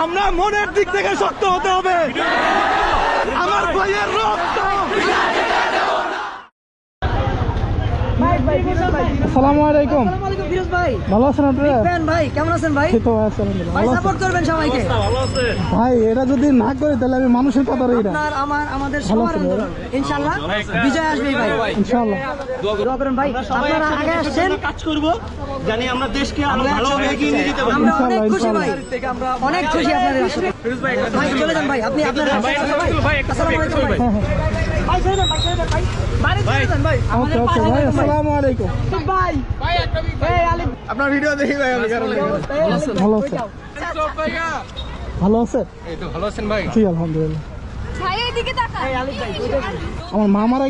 আমরা মনের দিক থেকে শক্ত হতে হবে। আমার ভাইয়ের রক্ত। আসসালামু আলাইকুম। ফিরোজ ভাই ভালো আছেন আপনারা? ভাই কেমন আছেন ভাই? তো আছি আলহামদুলিল্লাহ। ভাই সাপোর্ট করবেন সবাইকে। ভাই এটা যদি না করে তাহলে আমি মানুষের কথা রই না। আপনার আমাদের সবার আন্দোলন ইনশাআল্লাহ বিজয় আসবে ভাই। ইনশাআল্লাহ দোয়া করেন ভাই। আপনারা আগে আসছেন, কাজ করব, জানি আমরা দেশকে আরো ভালোভাবে এগিয়ে নিয়ে যেতে পারি। আমরা অনেক খুশি ভাই, অনেক খুশি আপনাদের আসলে। ভাই চলে যান ভাই, আপনি আপনার আসসালামু আলাইকুম ভাই। ভাই চলে যান, ভাই চলে যান ভাই, বাড়ি চলে যান ভাই। ওকে ওকে ভাই, আসসালামু আলাইকুম। ভাই এই আলী আপনার ভিডিও দেখি ভাই আমি কারণ ভালো আছে। ভালো আছে? এই তো ভালো আছেন ভাই? জি আলহামদুলিল্লাহ। ভাই এদিকে তাকা। এই আলী ভাই আমার মা মারা